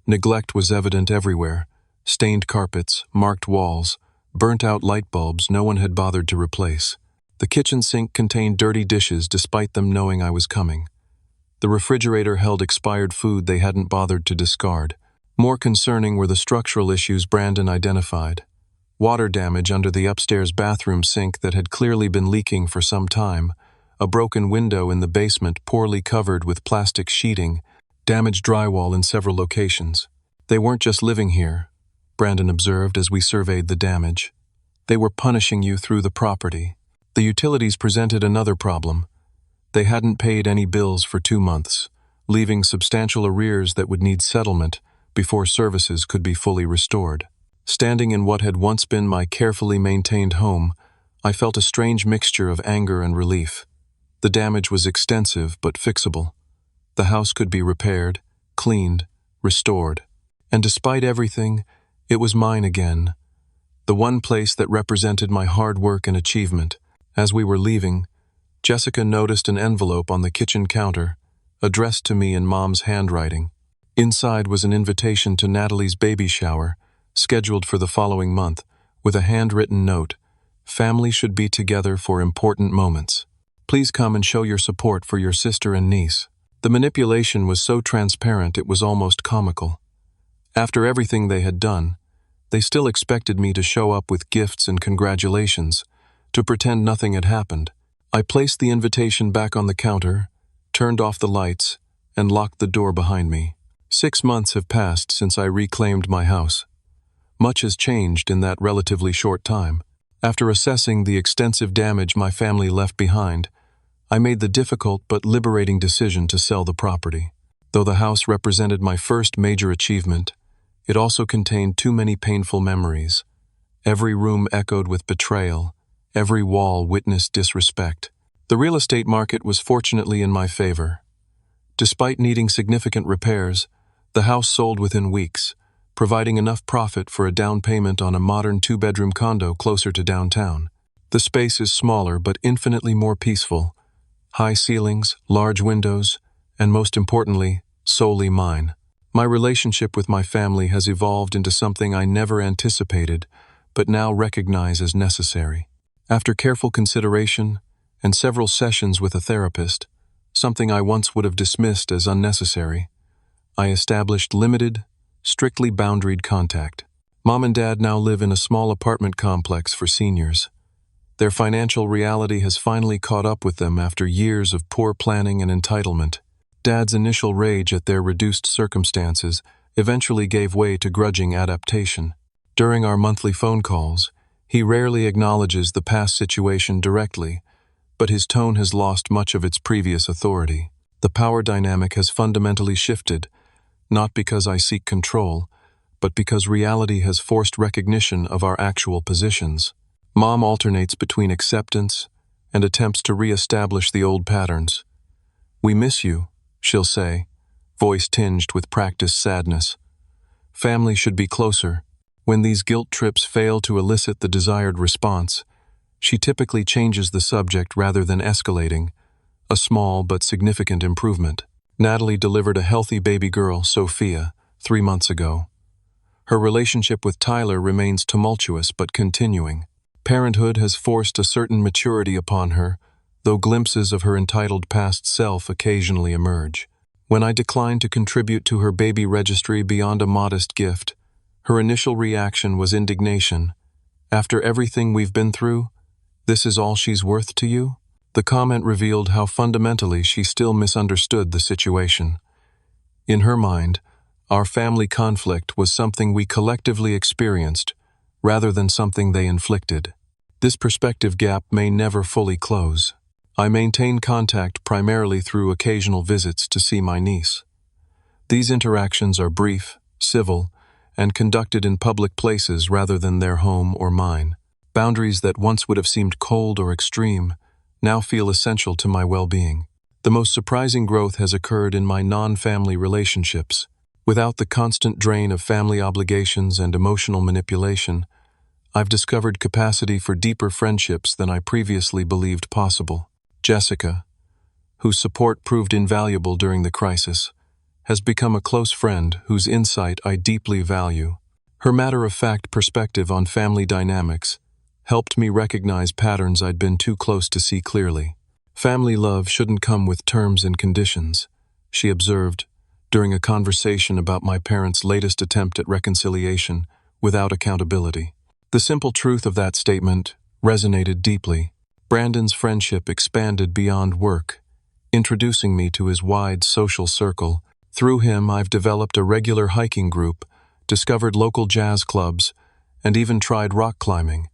Speaker 1: Neglect was evident everywhere: stained carpets, marked walls, burnt-out light bulbs no one had bothered to replace. The kitchen sink contained dirty dishes despite them knowing I was coming. The refrigerator held expired food they hadn't bothered to discard. More concerning were the structural issues Brandon identified. Water damage under the upstairs bathroom sink that had clearly been leaking for some time, a broken window in the basement poorly covered with plastic sheeting, damaged drywall in several locations. They weren't just living here, Brandon observed as we surveyed the damage. They were punishing you through the property. The utilities presented another problem. They hadn't paid any bills for 2 months, leaving substantial arrears that would need settlement before services could be fully restored. Standing in what had once been my carefully maintained home, I felt a strange mixture of anger and relief. The damage was extensive but fixable. The house could be repaired, cleaned, restored. And despite everything, it was mine again. The one place that represented my hard work and achievement. As we were leaving, Jessica noticed an envelope on the kitchen counter, addressed to me in Mom's handwriting. Inside was an invitation to Natalie's baby shower, scheduled for the following month, with a handwritten note: "Family should be together for important moments. Please come and show your support for your sister and niece." The manipulation was so transparent it was almost comical. After everything they had done, they still expected me to show up with gifts and congratulations, to pretend nothing had happened. I placed the invitation back on the counter, turned off the lights, and locked the door behind me. 6 months have passed since I reclaimed my house. Much has changed in that relatively short time. After assessing the extensive damage my family left behind, I made the difficult but liberating decision to sell the property. Though the house represented my first major achievement, it also contained too many painful memories. Every room echoed with betrayal, every wall witnessed disrespect. The real estate market was fortunately in my favor. Despite needing significant repairs, the house sold within weeks, providing enough profit for a down payment on a modern 2-bedroom condo closer to downtown. The space is smaller but infinitely more peaceful. High ceilings, large windows, and most importantly, solely mine. My relationship with my family has evolved into something I never anticipated, but now recognize as necessary. After careful consideration and several sessions with a therapist, something I once would have dismissed as unnecessary, I established limited, strictly boundaried contact. Mom and Dad now live in a small apartment complex for seniors. Their financial reality has finally caught up with them after years of poor planning and entitlement. Dad's initial rage at their reduced circumstances eventually gave way to grudging adaptation. During our monthly phone calls, he rarely acknowledges the past situation directly, but his tone has lost much of its previous authority. The power dynamic has fundamentally shifted, not because I seek control, but because reality has forced recognition of our actual positions. Mom alternates between acceptance and attempts to re-establish the old patterns. "We miss you," she'll say, voice tinged with practiced sadness. "Family should be closer." When these guilt trips fail to elicit the desired response, she typically changes the subject rather than escalating, a small but significant improvement. Natalie delivered a healthy baby girl, Sophia, 3 months ago. Her relationship with Tyler remains tumultuous but continuing. Parenthood has forced a certain maturity upon her, though glimpses of her entitled past self occasionally emerge. When I declined to contribute to her baby registry beyond a modest gift, her initial reaction was indignation. "After everything we've been through, this is all she's worth to you?" The comment revealed how fundamentally she still misunderstood the situation. In her mind, our family conflict was something we collectively experienced, rather than something they inflicted. This perspective gap may never fully close. I maintain contact primarily through occasional visits to see my niece. These interactions are brief, civil, and conducted in public places rather than their home or mine. Boundaries that once would have seemed cold or extreme now feel essential to my well-being. The most surprising growth has occurred in my non-family relationships. Without the constant drain of family obligations and emotional manipulation, I've discovered capacity for deeper friendships than I previously believed possible. Jessica, whose support proved invaluable during the crisis, has become a close friend whose insight I deeply value. Her matter-of-fact perspective on family dynamics helped me recognize patterns I'd been too close to see clearly. "Family love shouldn't come with terms and conditions," she observed during a conversation about my parents' latest attempt at reconciliation without accountability. The simple truth of that statement resonated deeply. Brandon's friendship expanded beyond work, introducing me to his wide social circle. Through him, I've developed a regular hiking group, discovered local jazz clubs, and even tried rock climbing,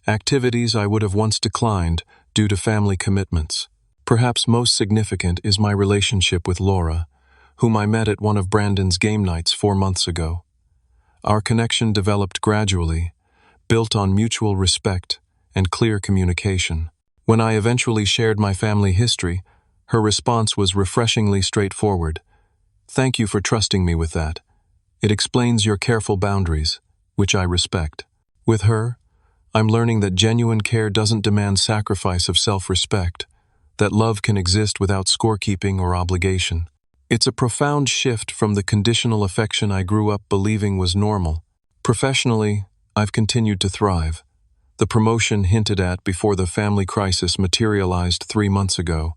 Speaker 1: activities I would have once declined due to family commitments. Perhaps most significant is my relationship with Laura, whom I met at one of Brandon's game nights 4 months ago. Our connection developed gradually, built on mutual respect and clear communication. When I eventually shared my family history, her response was refreshingly straightforward. "Thank you for trusting me with that. It explains your careful boundaries, which I respect." With her, I'm learning that genuine care doesn't demand sacrifice of self-respect, that love can exist without scorekeeping or obligation. It's a profound shift from the conditional affection I grew up believing was normal. Professionally, I've continued to thrive. The promotion hinted at before the family crisis materialized 3 months ago,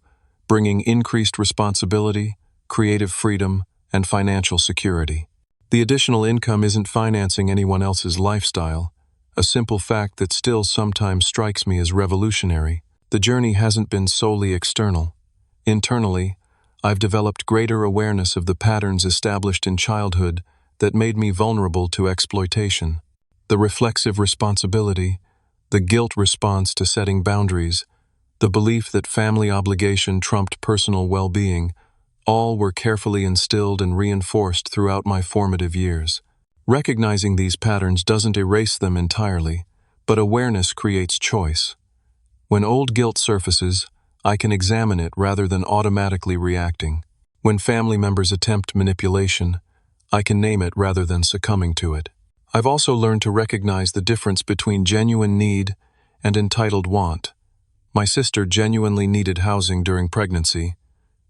Speaker 1: bringing increased responsibility, creative freedom, and financial security. The additional income isn't financing anyone else's lifestyle, a simple fact that still sometimes strikes me as revolutionary. The journey hasn't been solely external. Internally, I've developed greater awareness of the patterns established in childhood that made me vulnerable to exploitation. The reflexive responsibility, the guilt response to setting boundaries, the belief that family obligation trumped personal well-being, all were carefully instilled and reinforced throughout my formative years. Recognizing these patterns doesn't erase them entirely, but awareness creates choice. When old guilt surfaces, I can examine it rather than automatically reacting. When family members attempt manipulation, I can name it rather than succumbing to it. I've also learned to recognize the difference between genuine need and entitled want. My sister genuinely needed housing during pregnancy,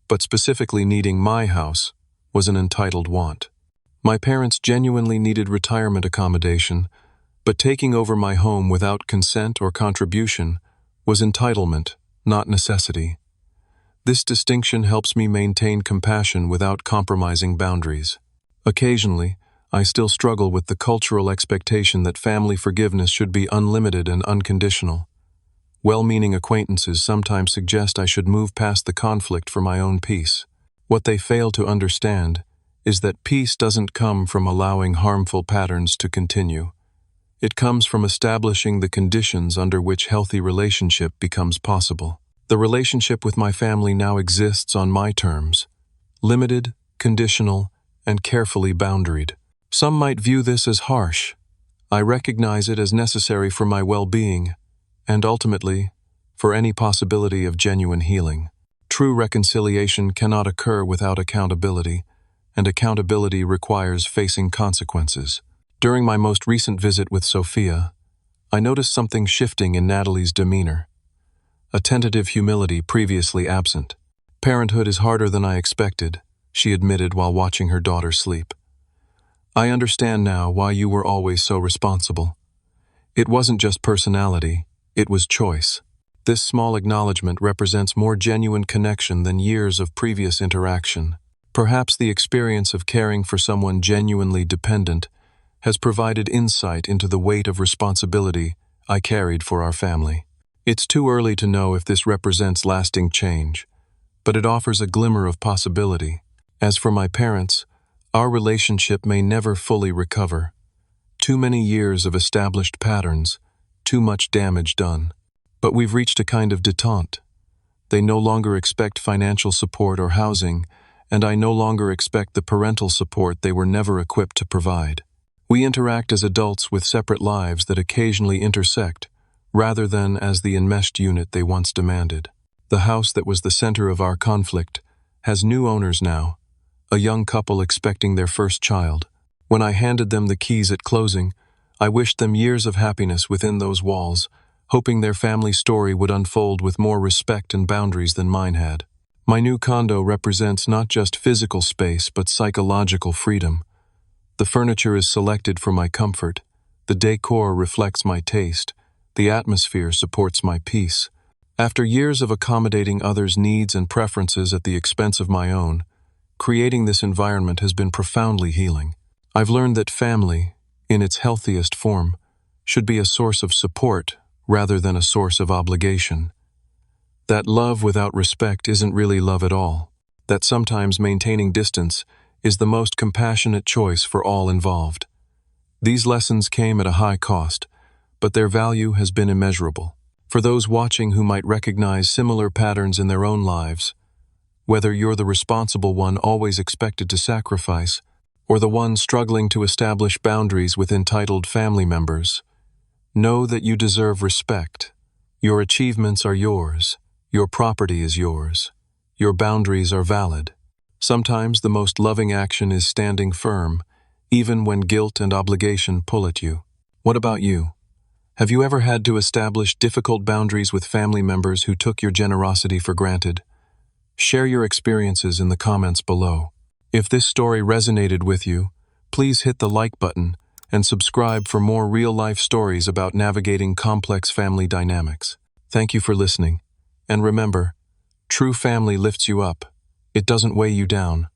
Speaker 1: but specifically needing my house was an entitled want. My parents genuinely needed retirement accommodation, but taking over my home without consent or contribution was entitlement, not necessity. This distinction helps me maintain compassion without compromising boundaries. Occasionally, I still struggle with the cultural expectation that family forgiveness should be unlimited and unconditional. Well-meaning acquaintances sometimes suggest I should move past the conflict for my own peace. What they fail to understand is that peace doesn't come from allowing harmful patterns to continue. It comes from establishing the conditions under which healthy relationship becomes possible. The relationship with my family now exists on my terms, limited, conditional, and carefully boundaried. Some might view this as harsh. I recognize it as necessary for my well-being, and ultimately, for any possibility of genuine healing. True reconciliation cannot occur without accountability, and accountability requires facing consequences. During my most recent visit with Sophia, I noticed something shifting in Natalie's demeanor. A tentative humility previously absent. Parenthood is harder than I expected, she admitted while watching her daughter sleep. I understand now why you were always so responsible. It wasn't just personality, it was choice. This small acknowledgement represents more genuine connection than years of previous interaction. Perhaps the experience of caring for someone genuinely dependent has provided insight into the weight of responsibility I carried for our family. It's too early to know if this represents lasting change, but it offers a glimmer of possibility. As for my parents, our relationship may never fully recover. Too many years of established patterns, too much damage done. But we've reached a kind of detente. They no longer expect financial support or housing, and I no longer expect the parental support they were never equipped to provide. We interact as adults with separate lives that occasionally intersect, rather than as the enmeshed unit they once demanded. The house that was the center of our conflict has new owners now, a young couple expecting their first child. When I handed them the keys at closing, I wished them years of happiness within those walls, hoping their family story would unfold with more respect and boundaries than mine had. My new condo represents not just physical space but psychological freedom. The furniture is selected for my comfort, the decor reflects my taste, the atmosphere supports my peace. After years of accommodating others' needs and preferences at the expense of my own, creating this environment has been profoundly healing. I've learned that family, in its healthiest form, should be a source of support rather than a source of obligation. That love without respect isn't really love at all. That sometimes maintaining distance is the most compassionate choice for all involved. These lessons came at a high cost, but their value has been immeasurable. For those watching who might recognize similar patterns in their own lives, whether you're the responsible one always expected to sacrifice, or the one struggling to establish boundaries with entitled family members, know that you deserve respect. Your achievements are yours. Your property is yours. Your boundaries are valid. Sometimes the most loving action is standing firm, even when guilt and obligation pull at you. What about you? Have you ever had to establish difficult boundaries with family members who took your generosity for granted? Share your experiences in the comments below. If this story resonated with you, please hit the like button and subscribe for more real-life stories about navigating complex family dynamics. Thank you for listening. And remember, true family lifts you up. It doesn't weigh you down.